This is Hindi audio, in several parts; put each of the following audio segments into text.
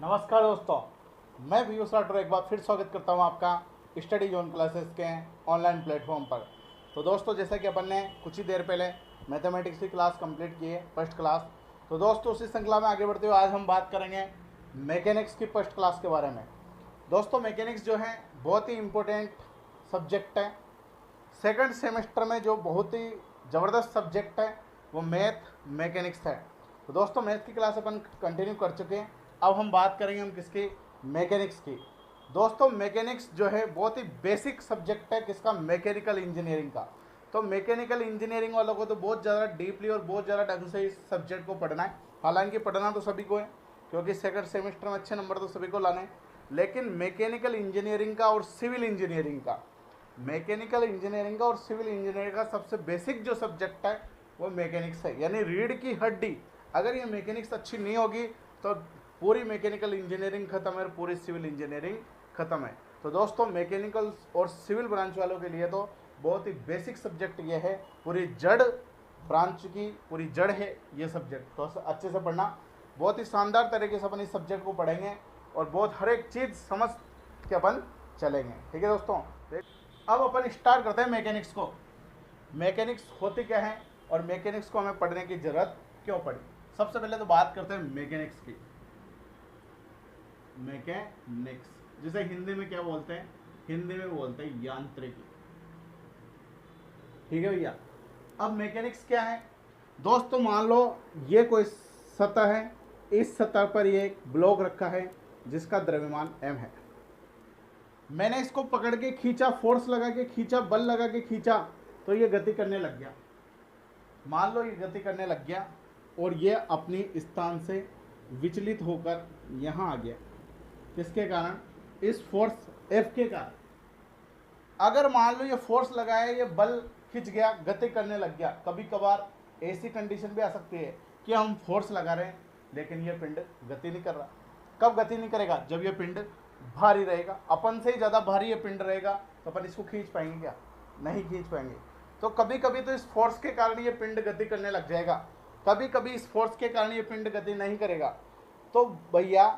नमस्कार दोस्तों, मैं पीयूष राठौर एक बार फिर स्वागत करता हूं आपका स्टडी जोन क्लासेस के ऑनलाइन प्लेटफॉर्म पर। तो दोस्तों, जैसे कि अपन ने कुछ ही देर पहले मैथमेटिक्स की क्लास कंप्लीट की है, फर्स्ट क्लास। तो दोस्तों, उसी श्रृंखला में आगे बढ़ते हुए आज हम बात करेंगे मैकेनिक्स की फर्स्ट क्लास के बारे में। दोस्तों, मैकेनिक्स जो है बहुत ही इम्पोर्टेंट सब्जेक्ट है। सेकंड सेमेस्टर में जो बहुत ही ज़बरदस्त सब्जेक्ट है वो मैकेनिक्स है। तो दोस्तों, मैथ की क्लास अपन कंटिन्यू कर चुके हैं। अब हम बात करेंगे हम किसकी, मैकेनिक्स की। दोस्तों, मैकेनिक्स जो है बहुत ही बेसिक सब्जेक्ट है किसका, मैकेनिकल इंजीनियरिंग का। तो मैकेनिकल इंजीनियरिंग वालों को तो बहुत ज़्यादा डीपली और बहुत ज़्यादा ढंग से इस सब्जेक्ट को पढ़ना है। हालांकि पढ़ना तो सभी को है, क्योंकि सेकंड सेमेस्टर में अच्छे नंबर तो सभी को लाने हैं। लेकिन मैकेनिकल इंजीनियरिंग का और सिविल इंजीनियरिंग का, मैकेनिकल इंजीनियरिंग का और सिविल इंजीनियरिंग का सबसे बेसिक जो सब्जेक्ट है वो मैकेनिक्स है, यानी रीढ़ की हड्डी। अगर ये मैकेनिक्स अच्छी नहीं होगी तो पूरी मैकेनिकल इंजीनियरिंग खत्म है और पूरी सिविल इंजीनियरिंग खत्म है। तो दोस्तों, मैकेनिकल और सिविल ब्रांच वालों के लिए तो बहुत ही बेसिक सब्जेक्ट ये है, पूरी जड़ ब्रांच की पूरी जड़ है ये सब्जेक्ट। तो अच्छे से पढ़ना, बहुत ही शानदार तरीके से अपन इस सब्जेक्ट को पढ़ेंगे और बहुत हर एक चीज़ समझ के अपन चलेंगे। ठीक है दोस्तों, अब अपन स्टार्ट करते हैं मैकेनिक्स को। मैकेनिक्स होती क्या है और मैकेनिक्स को हमें पढ़ने की ज़रूरत क्यों पड़ी। सबसे पहले तो बात करते हैं मैकेनिक्स की। मैकेनिक्स जिसे हिंदी में क्या बोलते हैं, हिंदी में बोलते हैं यांत्रिकी। ठीक है भैया। अब मैकेनिक्स क्या है दोस्तों, मान लो ये कोई सतह है, इस सतह पर ये एक ब्लॉक रखा है जिसका द्रव्यमान m है। मैंने इसको पकड़ के खींचा, फोर्स लगा के खींचा, बल लगा के खींचा, तो ये गति करने लग गया। मान लो ये गति करने लग गया और ये अपनी स्थान से विचलित होकर यहाँ आ गया। किसके कारण, इस फोर्स F के कारण। अगर मान लो ये फोर्स लगाया, ये बल खिंच गया, गति करने लग गया। कभी कभार ऐसी कंडीशन भी आ सकती है कि हम फोर्स लगा रहे हैं लेकिन ये पिंड गति नहीं कर रहा। कब गति नहीं करेगा, जब ये पिंड भारी रहेगा, अपन से ही ज़्यादा भारी ये पिंड रहेगा, तो अपन इसको खींच पाएंगे क्या, नहीं खींच पाएंगे। तो कभी कभी तो इस फोर्स के कारण ये पिंड गति करने लग जाएगा, कभी कभी इस फोर्स के कारण ये पिंड गति नहीं करेगा। तो भैया,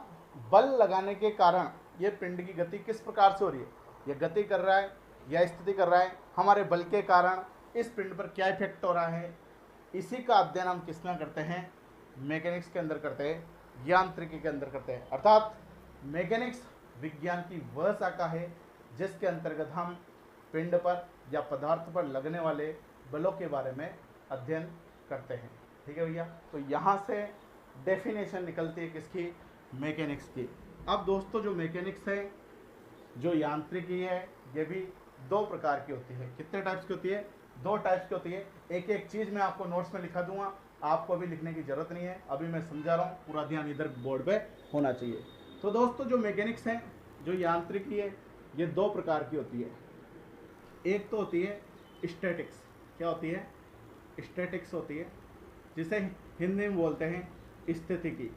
बल लगाने के कारण ये पिंड की गति किस प्रकार से हो रही है, ये गति कर रहा है या स्थिति कर रहा है, हमारे बल के कारण इस पिंड पर क्या इफेक्ट हो रहा है, इसी का अध्ययन हम किस में करते हैं, मैकेनिक्स के अंदर करते हैं, यांत्रिकी के अंदर करते हैं। अर्थात मैकेनिक्स विज्ञान की वह शाखा है जिसके अंतर्गत हम पिंड पर या पदार्थ पर लगने वाले बलों के बारे में अध्ययन करते हैं। ठीक है भैया। तो यहाँ से डेफिनेशन निकलती है किसकी, मैकेनिक्स की। अब दोस्तों, जो मैकेनिक्स है, जो यांत्रिकी है, ये भी दो प्रकार की होती है। कितने टाइप्स की होती है, दो टाइप्स की होती है। एक एक चीज़ मैं आपको नोट्स में लिखा दूंगा, आपको अभी लिखने की ज़रूरत नहीं है, अभी मैं समझा रहा हूँ, पूरा ध्यान इधर बोर्ड पे होना चाहिए। तो दोस्तों, जो मैकेनिक्स है, जो यांत्रिकी है, ये दो प्रकार की होती है। एक तो होती है स्टैटिक्स। क्या होती है, स्टैटिक्स होती है, जिसे हिंदी में बोलते हैं स्थितिकी।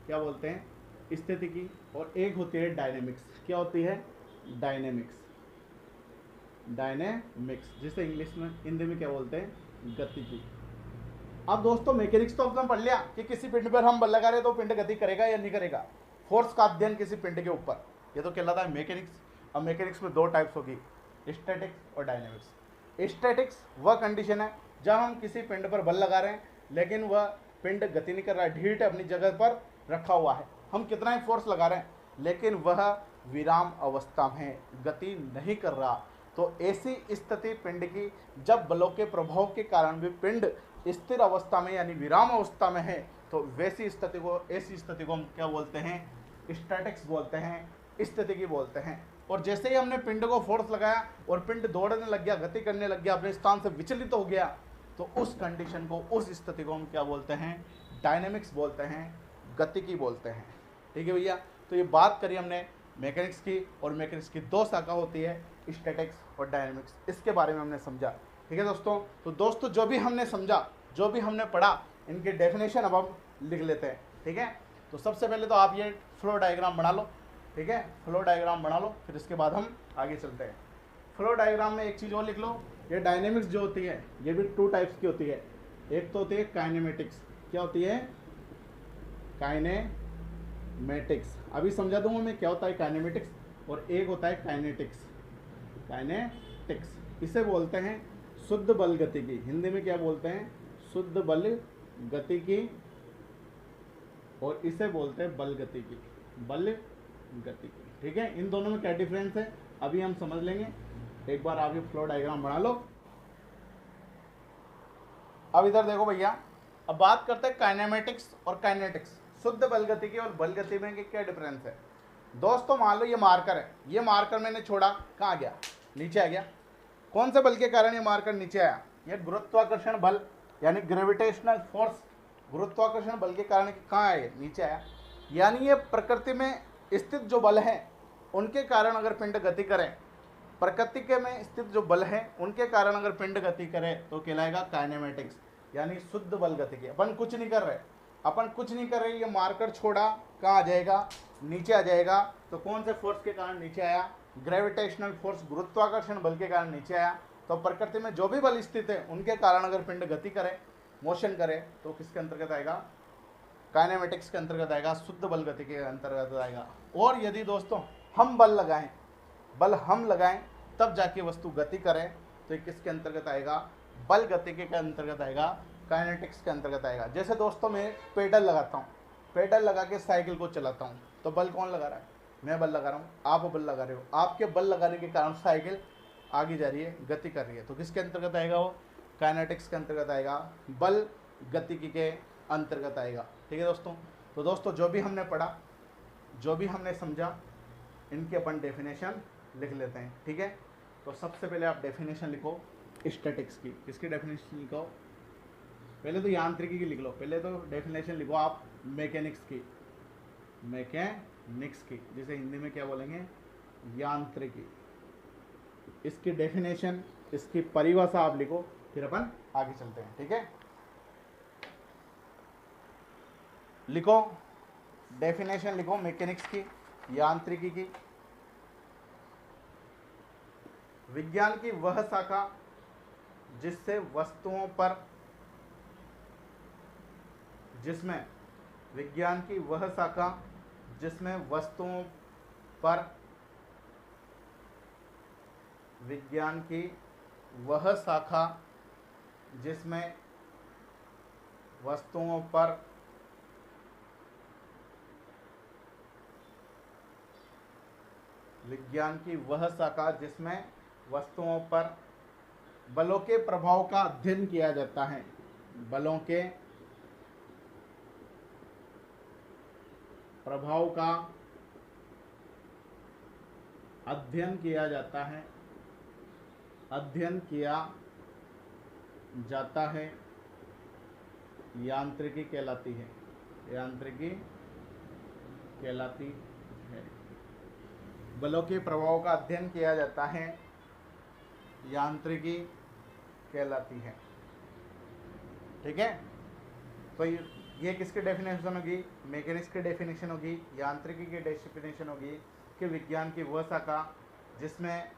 क्या बोलते हैं, स्थितिकी। और एक होती है डायनेमिक्स। क्या होती है, डायनेमिक्स, डायनेमिक्स, जिसे इंग्लिश में, हिंदी में क्या बोलते हैं, गतिकी। अब दोस्तों, मैकेनिक्स तो अपने पढ़ लिया कि किसी पिंड पर हम बल लगा रहे तो पिंड गति करेगा या नहीं करेगा, फोर्स का अध्ययन किसी पिंड के ऊपर, ये तो कहलाता है मैकेनिक्स। अब मैकेनिक्स में दो टाइप्स होगी, स्टैटिक्स और डायनेमिक्स। स्टैटिक्स वह कंडीशन है जब हम किसी पिंड पर बल लगा रहे हैं लेकिन वह पिंड गति नहीं कर रहा है, ढीठ अपनी जगह पर रखा हुआ है। हम कितना ही फोर्स लगा रहे हैं लेकिन वह विराम अवस्था में गति नहीं कर रहा। तो ऐसी स्थिति पिंड की, जब बलों के प्रभाव के कारण भी पिंड स्थिर अवस्था में यानी विराम अवस्था में है, तो वैसी स्थिति को, ऐसी स्थिति को हम क्या बोलते हैं, स्टैटिक्स बोलते हैं, स्थितिकी बोलते हैं। और जैसे ही हमने पिंड को फोर्स लगाया और पिंड दौड़ने लग गया, गति करने लग गया, अपने स्थान से विचलित हो गया, तो उस कंडीशन को, उस स्थिति को हम क्या बोलते हैं, डायनेमिक्स बोलते हैं, गतिकी बोलते हैं। ठीक है भैया। तो ये बात करी हमने मैकेनिक्स की, और मैकेनिक्स की दो शाखा होती है, स्टैटिक्स और डायनेमिक्स। इसके बारे में हमने समझा। ठीक है दोस्तों। तो दोस्तों, जो भी हमने समझा, जो भी हमने पढ़ा, इनके डेफिनेशन अब हम लिख लेते हैं। ठीक है। तो सबसे पहले तो आप ये फ्लो डायग्राम बना लो। ठीक है, फ्लो डायग्राम बना लो, फिर इसके बाद हम आगे चलते हैं। फ्लो डायग्राम में एक चीज़ और लिख लो, ये डायनेमिक्स जो होती है ये भी टू टाइप्स की होती है। एक तो होती है काइनेमेटिक्स। क्या होती है, काइनेमेटिक्स। काइनेमेटिक्स। अभी समझा दूंगा मैं क्या होता है काइनेमेटिक्स और एक होता है काइनेटिक्स। काइनेटिक्स इसे बोलते हैं शुद्ध बल गतिकी, हिंदी में क्या बोलते हैं, शुद्ध बल गतिकी, और इसे बोलते हैं बल गतिकी, बल गतिकी। ठीक है, इन दोनों में क्या डिफरेंस है अभी हम समझ लेंगे। एक बार आप ये फ्लो डायग्राम बना लो। अब इधर देखो भैया, अब बात करते हैं काइनेमेटिक्स और काइनेटिक्स। शुद्ध बल गतिकी और बल गति में क्या डिफरेंस है। दोस्तों मान लो ये मार्कर है, ये मार्कर मैंने छोड़ा, कहाँ गया, नीचे आ गया। कौन से बल के कारण ये मार्कर नीचे आया, ये गुरुत्वाकर्षण बल यानी ग्रेविटेशनल फोर्स, गुरुत्वाकर्षण बल के कारण कहाँ आए, नीचे आया। यानी ये प्रकृति में स्थित जो बल हैं उनके कारण अगर पिंड गति करें, प्रकृति के में स्थित जो बल हैं उनके कारण अगर पिंड गति करे तो कहलाएगा काइनेमेटिक्स, यानी शुद्ध बल गति की। अपन कुछ नहीं कर रहे, अपन कुछ नहीं कर रहे, ये मार्कर छोड़ा, कहाँ आ जाएगा, नीचे आ जाएगा। तो कौन से फोर्स के कारण नीचे आया, ग्रेविटेशनल फोर्स, गुरुत्वाकर्षण बल के कारण नीचे आया। तो प्रकृति में जो भी बल स्थित है उनके कारण अगर पिंड गति करे, मोशन करे, तो किसके अंतर्गत आएगा, काइनेमेटिक्स के अंतर्गत आएगा, शुद्ध बल गति के अंतर्गत आएगा। और यदि दोस्तों हम बल लगाएं, बल हम लगाएं तब जाके वस्तु गति करें, तो ये किसके अंतर्गत आएगा, बल गति के अंतर्गत आएगा, काइनेटिक्स के अंतर्गत आएगा। जैसे दोस्तों मैं पेडल लगाता हूँ, पेडल लगा के साइकिल को चलाता हूँ, तो बल कौन लगा रहा है, मैं बल लगा रहा हूँ, आप बल लगा रहे हो। आपके बल लगाने के कारण साइकिल आगे जा रही है, गति कर रही है, तो किसके अंतर्गत आएगा, वो काइनेटिक्स के अंतर्गत आएगा, बल गतिकी के अंतर्गत आएगा। ठीक है दोस्तों। तो दोस्तों जो भी हमने पढ़ा, जो भी हमने समझा, इनकी अपन डेफिनेशन लिख लेते हैं। ठीक है, तो सबसे पहले आप डेफिनेशन लिखो स्टैटिक्स की। किसकी डेफिनेशन लिखो, पहले तो यांत्रिकी की लिख लो, पहले तो डेफिनेशन लिखो आप मैकेनिक्स की, मैकेनिक्स की, जिसे हिंदी में क्या बोलेंगे, यांत्रिकी। इसकी डेफिनेशन, इसकी परिभाषा आप लिखो, फिर अपन आगे चलते हैं। ठीक है, लिखो डेफिनेशन, लिखो मैकेनिक्स की, यांत्रिकी की। विज्ञान की वह शाखा जिससे वस्तुओं पर, जिसमें विज्ञान की वह शाखा जिसमें वस्तुओं पर, विज्ञान की वह शाखा जिसमें वस्तुओं पर विज्ञान की वह शाखा जिसमें वस्तुओं पर बलों के प्रभाव का अध्ययन किया जाता है, बलों के प्रभाव का अध्ययन किया जाता है, अध्ययन किया जाता है, यांत्रिकी कहलाती है, यांत्रिकी कहलाती है। बलों के प्रभाव का अध्ययन किया जाता है, यांत्रिकी कहलाती है। ठीक है, तो ये किसकी डेफिनेशन होगी, मैकेनिक्स की डेफिनेशन होगी, यांत्रिकी की डेफिनेशन होगी कि विज्ञान की वह शाखा जिसमें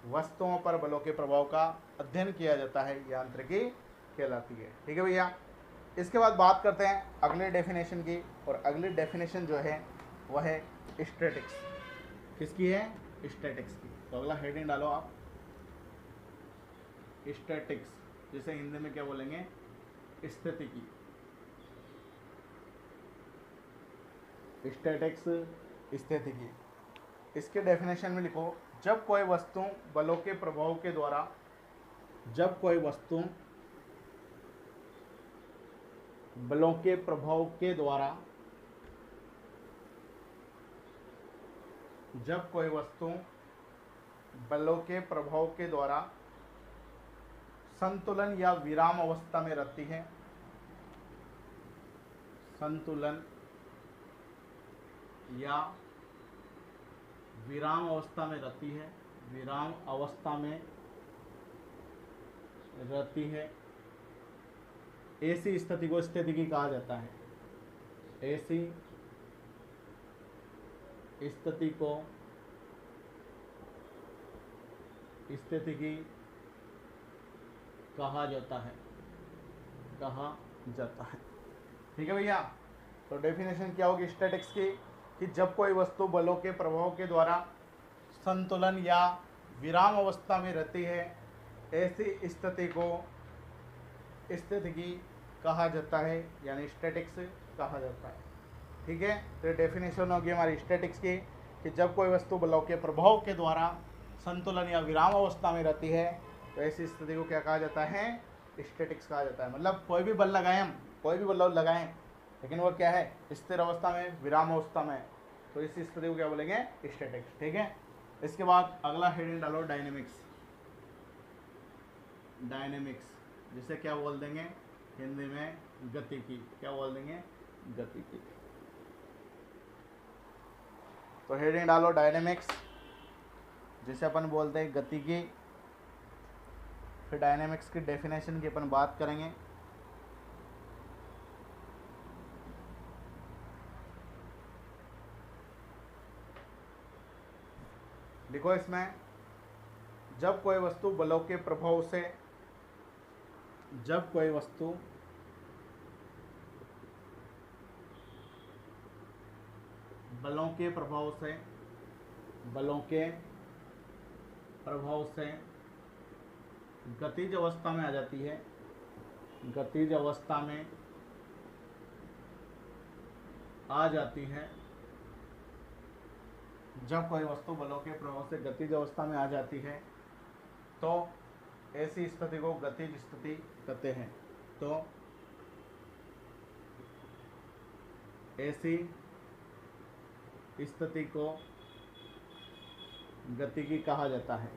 वस्तुओं पर बलों के प्रभाव का अध्ययन किया जाता है, यांत्रिकी कहलाती है। ठीक है भैया, इसके बाद बात करते हैं अगले डेफिनेशन की, और अगली डेफिनेशन जो है वह है स्टैटिक्स। किसकी है, स्टैटिक्स की। तो अगला हेडिंग डालो आप, स्टैटिक्स, जिसे हिंदी में क्या बोलेंगे, स्थितिकी। स्टैटिक्स, स्थितिकी। इसके डेफिनेशन में लिखो, जब कोई वस्तु बलों के प्रभाव के द्वारा, जब कोई वस्तु बलों के प्रभाव के द्वारा, जब कोई वस्तु बलों के प्रभाव के द्वारा संतुलन या विराम अवस्था में रहती है, संतुलन या विराम अवस्था में रहती है, विराम अवस्था में रहती है, ऐसी स्थिति को स्थितिकी कहा जाता है। ऐसी स्थिति को स्थितिकी कहा जाता है, कहा जाता है। ठीक है भैया, तो डेफिनेशन क्या होगी स्टैटिक्स की, कि जब कोई वस्तु बलों के प्रभाव के द्वारा संतुलन या विराम अवस्था में रहती है, ऐसी स्थिति की कहा जाता है, यानी स्टैटिक्स कहा जाता है। ठीक है, तो ये डेफिनेशन होगी हमारी स्टैटिक्स की कि जब कोई वस्तु बलों के प्रभाव के द्वारा संतुलन या विराम अवस्था में रहती है तो ऐसी स्थिति को क्या कहा जाता है, स्टैटिक्स कहा जाता है। मतलब कोई भी बल लगाएं हम, कोई भी बल लगाएं, लेकिन वो क्या है, स्थिर अवस्था में, विराम अवस्था में, तो इस स्थिति को क्या बोलेंगे, स्टैटिक्स। ठीक है, इसके बाद अगला हेडिंग डालो डायनेमिक्स। डायनेमिक्स जिसे क्या बोल देंगे हिंदी में, गतिकी। क्या बोल देंगे, गतिकी। तो हेडिंग डालो डायनेमिक्स, जिसे अपन बोलते हैं गतिकी। फिर डायनेमिक्स की डेफिनेशन की अपन बात करेंगे। देखो इसमें, जब कोई वस्तु बलों के प्रभाव से, जब कोई वस्तु बलों के प्रभाव से, बलों के प्रभाव से गतिज अवस्था में आ जाती है, गतिज अवस्था में आ जाती है, जब कोई वस्तु बलों के प्रभाव से गतिज अवस्था में आ जाती है तो ऐसी स्थिति को गतिज स्थिति कहते हैं। तो ऐसी स्थिति को गतिकी कहा जाता है,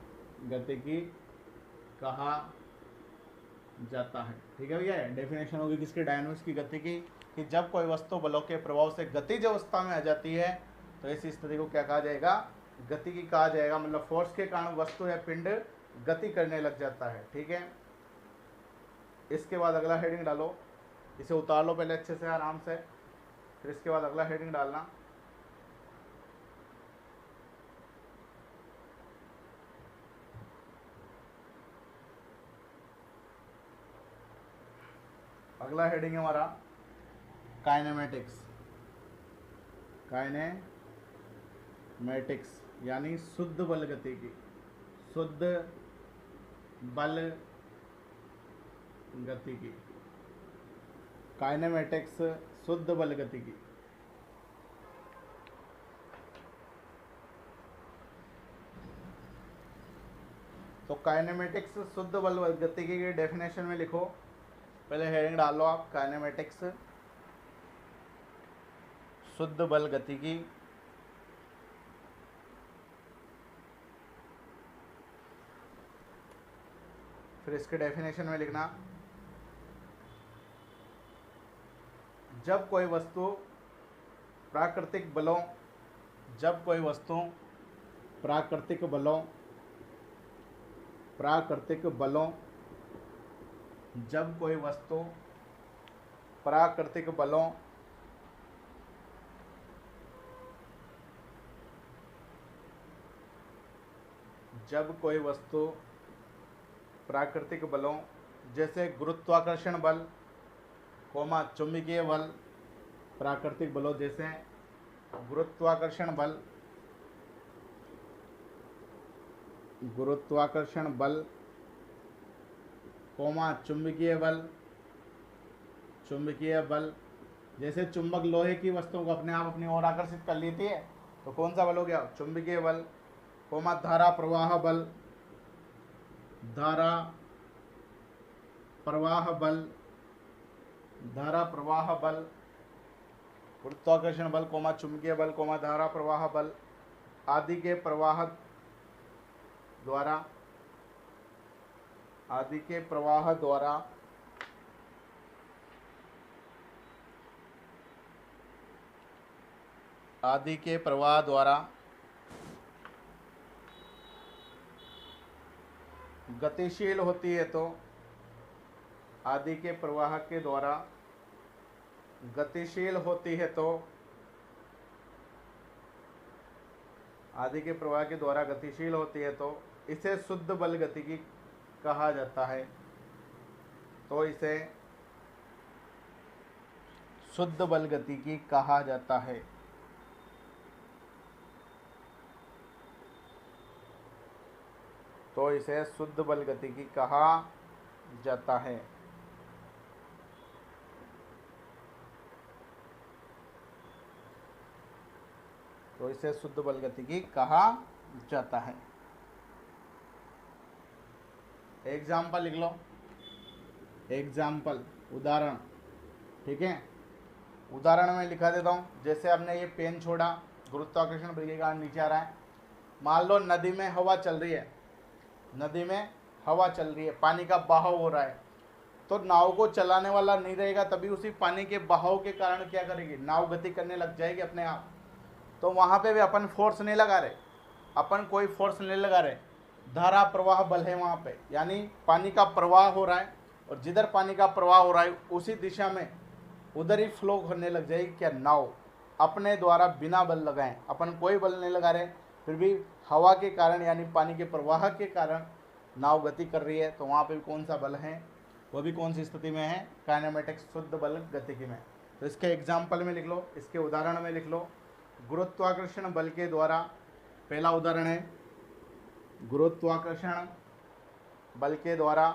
गतिकी कहा जाता है। ठीक है भैया, डेफिनेशन होगी किसकी, डायनेमिक्स की, गतिकी, कि जब कोई वस्तु बलों के प्रभाव से गतिज अवस्था में आ जाती है तो ऐसी स्थिति को क्या कहा जाएगा, गतिकी कहा जाएगा। मतलब फोर्स के कारण वस्तु या पिंड गति करने लग जाता है। ठीक है, इसके बाद अगला हेडिंग डालो, इसे उतार लो पहले अच्छे से आराम से, फिर इसके बाद अगला हेडिंग डालना। अगला हेडिंग है हमारा काइनेमेटिक्स। काइनेमेटिक्स यानी शुद्ध बल गतिकी, शुद्ध बल गतिकी। काइनेमेटिक्स शुद्ध बल गतिकी। तो काइनेमेटिक्स शुद्ध बल गतिकी की डेफिनेशन में लिखो, पहले हेडिंग डाल लो आप, काइनेमेटिक्स शुद्ध बल गतिकी। फिर इसके डेफिनेशन में लिखना, जब कोई वस्तु प्राकृतिक बलों, जब कोई वस्तु प्राकृतिक बलों, प्राकृतिक बलों, जब कोई वस्तु प्राकृतिक बलों जब कोई वस्तु प्राकृतिक बलों जैसे गुरुत्वाकर्षण बल, चुंबकीय बल, प्राकृतिक बलों जैसे गुरुत्वाकर्षण बल, गुरुत्वाकर्षण बल, चुंबकीय बल, चुंबकीय बल जैसे चुंबक लोहे की वस्तुओं को अपने आप अपनी ओर आकर्षित कर लेती है, तो कौन सा बल हो गया, चुंबकीय बल। धारा प्रवाह बल, धारा प्रवाह बल, धारा प्रवाह बल, गुरुत्वाकर्षण बल, चुंबकीय बल, धारा प्रवाह बल आदि के प्रवाह द्वारा, आदि के प्रवाह द्वारा आदि के प्रवाह द्वारा गतिशील होती है, तो आदि के प्रवाह के द्वारा गतिशील होती है, तो आदि के प्रवाह के द्वारा गतिशील होती है तो इसे शुद्ध बल गतिकी कहा जाता है। तो इसे शुद्ध बल गतिकी कहा जाता है। तो इसे शुद्ध बल गतिकी कहा जाता है। तो इसे शुद्ध बल गतिकी कहा जाता है। एग्जाम्पल लिख लो, एग्जाम्पल उदाहरण, ठीक है। उदाहरण में लिखा देता हूँ, जैसे आपने ये पेन छोड़ा, गुरुत्वाकर्षण बल के कारण नीचे आ रहा है। मान लो नदी में हवा चल रही है, नदी में हवा चल रही है, पानी का बहाव हो रहा है, तो नाव को चलाने वाला नहीं रहेगा, तभी उसी पानी के बहाव के कारण क्या करेगी, नाव गति करने लग जाएगी अपने आप। तो वहाँ पे भी अपन फोर्स नहीं लगा रहे, अपन कोई फोर्स नहीं लगा रहे, धारा प्रवाह बल है वहाँ पे, यानी पानी का प्रवाह हो रहा है और जिधर पानी का प्रवाह हो रहा है उसी दिशा में उधर ही फ्लो करने लग जाएगी क्या, नाव अपने द्वारा बिना बल लगाए, अपन कोई बल नहीं लगा रहे, फिर भी हवा के कारण यानी पानी के प्रवाह के कारण नाव गति कर रही है। तो वहाँ पे कौन सा बल है, वो भी कौन सी स्थिति में है, काइनेमेटिक्स शुद्ध बल गतिकी में। तो इसके एग्जाम्पल में लिख लो, इसके उदाहरण में लिख लो। गुरुत्वाकर्षण बल के द्वारा, पहला उदाहरण है गुरुत्वाकर्षण बल के द्वारा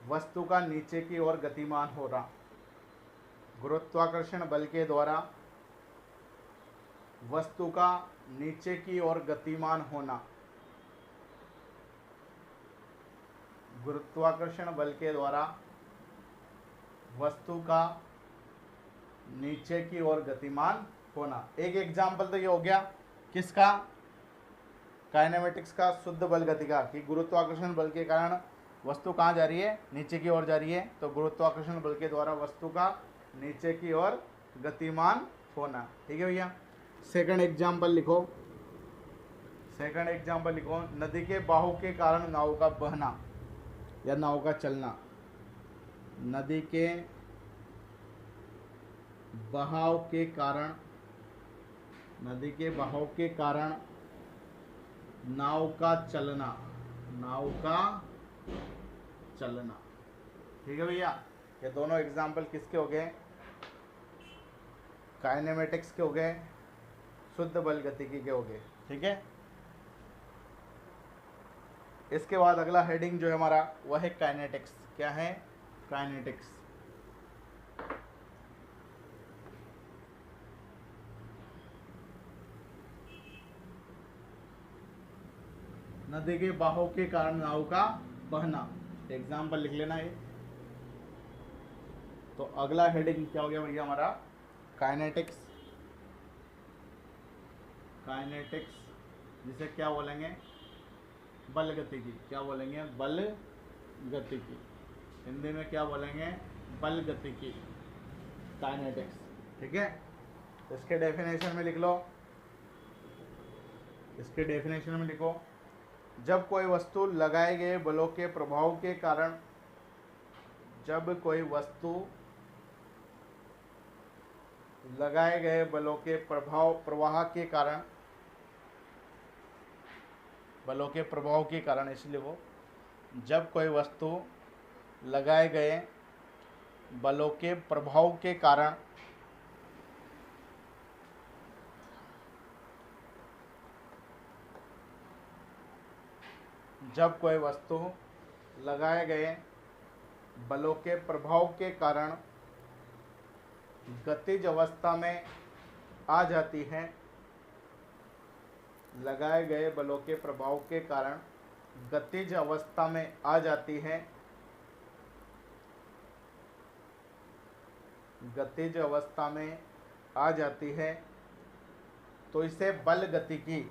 वस्तु का नीचे की ओर गतिमान हो रहा। गुरुत्वाकर्षण बल के द्वारा वस्तु का नीचे की ओर गतिमान होना। गुरुत्वाकर्षण बल के द्वारा वस्तु का नीचे की ओर गतिमान होना। एक एग्जाम्पल तो ये हो गया किसका, काइनेमेटिक्स का शुद्ध बल गति का, कि गुरुत्वाकर्षण बल के कारण वस्तु कहाँ जा रही है, नीचे की ओर जा रही है। तो गुरुत्वाकर्षण बल के द्वारा वस्तु का नीचे की ओर गतिमान होना, ठीक है भैया। सेकंड एग्जाम्पल लिखो, सेकंड एग्जाम्पल लिखो, नदी के बहाव के कारण नाव का बहना या नाव का चलना। नदी के बहाव के कारण, नदी के बहाव के कारण नाव का चलना, नाव का चलना, ठीक है भैया। ये दोनों एग्जाम्पल किसके हो गए, काइनेमेटिक्स के हो गए, शुद्ध बल गतिकी के हो गए, ठीक है। इसके बाद अगला हेडिंग जो है हमारा वह है काइनेटिक्स। क्या है, काइनेटिक्स। नदी के बहाव के कारण नाव का बहना, एग्जाम्पल लिख लेना ये। तो अगला हेडिंग क्या हो गया भैया हमारा, काइनेटिक्स। काइनेटिक्स जिसे क्या बोलेंगे, बल गतिकी। क्या बोलेंगे, बल गतिकी। हिंदी में क्या बोलेंगे, बल गतिकी, काइनेटिक्स, ठीक है। इसके डेफिनेशन में लिख लो, इसके डेफिनेशन में लिखो, जब कोई वस्तु लगाए गए बलों के प्रभाव के कारण, जब कोई वस्तु लगाए गए बलों के प्रवाह के कारण, बलों के प्रभाव के कारण, इसलिए वो, जब कोई वस्तु लगाए गए बलों के प्रभाव के कारण जब कोई वस्तु लगाए गए बलों के प्रभाव के कारण गतिज अवस्था में आ जाती है, लगाए गए बलों के प्रभाव के कारण गतिज अवस्था में आ जाती है, गतिज अवस्था में आ जाती है, तो इसे बल गतिकी,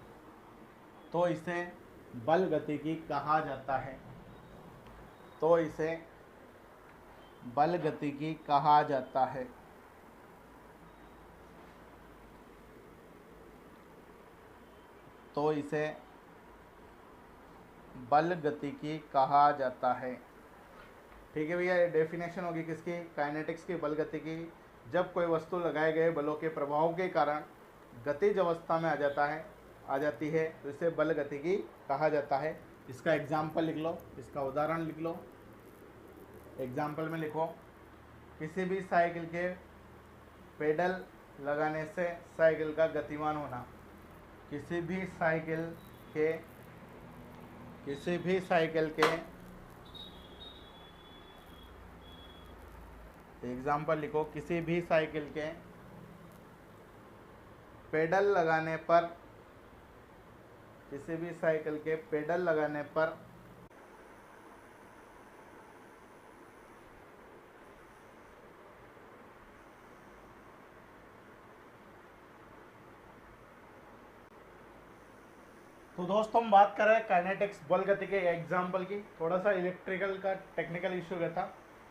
तो इसे बल गतिकी कहा जाता है। तो इसे बल गतिकी कहा जाता है। तो इसे बल गतिकी कहा जाता है, ठीक है भैया। ये डेफिनेशन होगी किसकी, काइनेटिक्स की, बल गतिकी। जब कोई वस्तु लगाए गए बलों के प्रभाव के कारण गतिज अवस्था में आ जाती है, तो इसे बल गतिकी कहा जाता है। इसका एग्जाम्पल लिख लो, इसका उदाहरण लिख लो। एग्जाम्पल में लिखो, किसी भी साइकिल के पेडल लगाने से साइकिल का गतिमान होना। किसी भी साइकिल के किसी भी साइकिल के एग्जाम्पल लिखो, किसी भी साइकिल के पेडल लगाने पर, किसी भी साइकिल के पेडल लगाने पर तो दोस्तों हम बात कर रहे हैं काइनेटिक्स बल गति के एग्जाम्पल की। थोड़ा सा इलेक्ट्रिकल का टेक्निकल इश्यू गया था,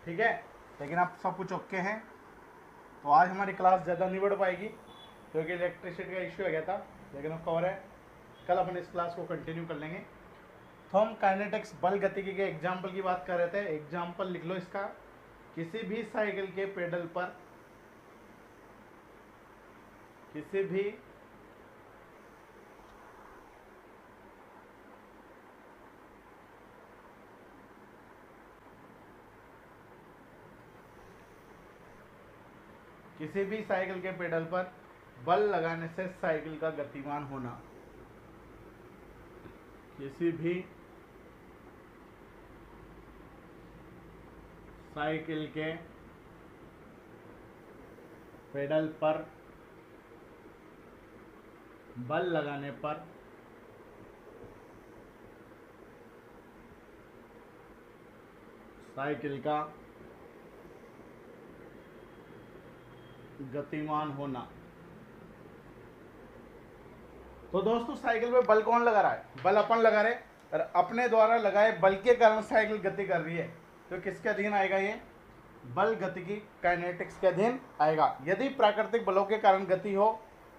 ठीक है, लेकिन आप सब कुछ ओके हैं। तो आज हमारी क्लास ज़्यादा नहीं बढ़ पाएगी क्योंकि इलेक्ट्रिसिटी का इश्यू आ गया था, लेकिन अब कवर है, कल अपन इस क्लास को कंटिन्यू कर लेंगे। तो हम काइनेटिक्स बल गतिकी के एग्जाम्पल की बात कर रहे थे। एग्जाम्पल लिख लो इसका, किसी भी साइकिल के पेडल पर, किसी भी किसी भी साइकिल के पेडल पर बल लगाने से साइकिल का गतिमान होना, किसी भी साइकिल के पेडल पर बल लगाने पर साइकिल का गतिमान होना। तो दोस्तों साइकिल पे बल कौन लगा रहा है? बल अपन लगा रहे, और अपने द्वारा लगाए बल के कारण साइकिल गति कर रही है। तो किसके अधीन आएगा ये? बल गतिकी काइनेटिक्स के अधीन आएगा। यदि प्राकृतिक बलों के कारण गति हो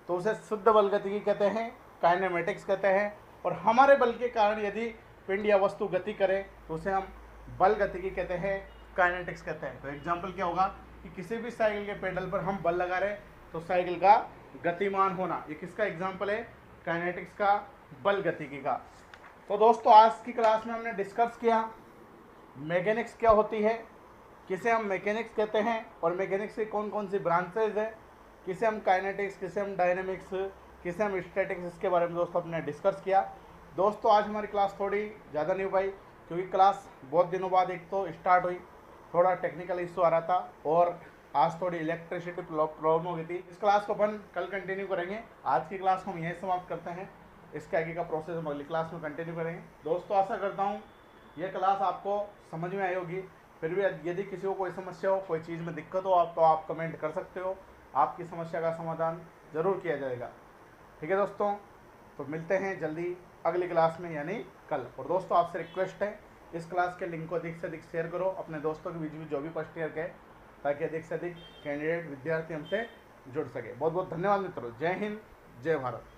तो उसे शुद्ध बल गतिकी कहते हैं, काइनेमेटिक्स कहते हैं। और हमारे बल के कारण यदि पिंड या वस्तु गति करे तो उसे हम बल गतिकी कहते हैं, काइनेटिक्स कहते हैं। तो एग्जाम्पल क्या होगा कि किसी भी साइकिल के पेडल पर हम बल लगा रहे तो साइकिल का गतिमान होना। ये किसका एग्जाम्पल है? काइनेटिक्स का, बल गतिकी का। तो दोस्तों आज की क्लास में हमने डिस्कस किया मैकेनिक्स क्या होती है, किसे हम मैकेनिक्स कहते हैं और मैकेनिक्स की कौन कौन सी ब्रांचेज है, किसे हम काइनेटिक्स, किसे हम डायनेमिक्स, किसे हम स्टैटिक्स, इसके बारे में दोस्तों हमने डिस्कस किया। दोस्तों आज हमारी क्लास थोड़ी ज़्यादा नहीं हो पाई क्योंकि क्लास बहुत दिनों बाद एक तो स्टार्ट हुई, थोड़ा टेक्निकल इशू आ रहा था और आज थोड़ी इलेक्ट्रिसिटी प्रॉब्लम हो गई थी। इस क्लास को अपन कल कंटिन्यू करेंगे। आज की क्लास को हम यहीं समाप्त करते हैं, इसके आगे का प्रोसेस हम अगली क्लास में कंटिन्यू करेंगे। दोस्तों आशा करता हूँ यह क्लास आपको समझ में आई होगी। फिर भी यदि किसी को कोई समस्या हो, कोई चीज़ में दिक्कत हो आप, तो आप कमेंट कर सकते हो, आपकी समस्या का समाधान ज़रूर किया जाएगा। ठीक है दोस्तों, तो मिलते हैं जल्दी अगली क्लास में यानी कल। और दोस्तों आपसे रिक्वेस्ट है इस क्लास के लिंक को अधिक से अधिक शेयर करो अपने दोस्तों के बीच में जो भी फर्स्ट ईयर के, ताकि अधिक से अधिक कैंडिडेट विद्यार्थी हमसे जुड़ सके। बहुत बहुत धन्यवाद मित्रों। जय हिंद, जय भारत।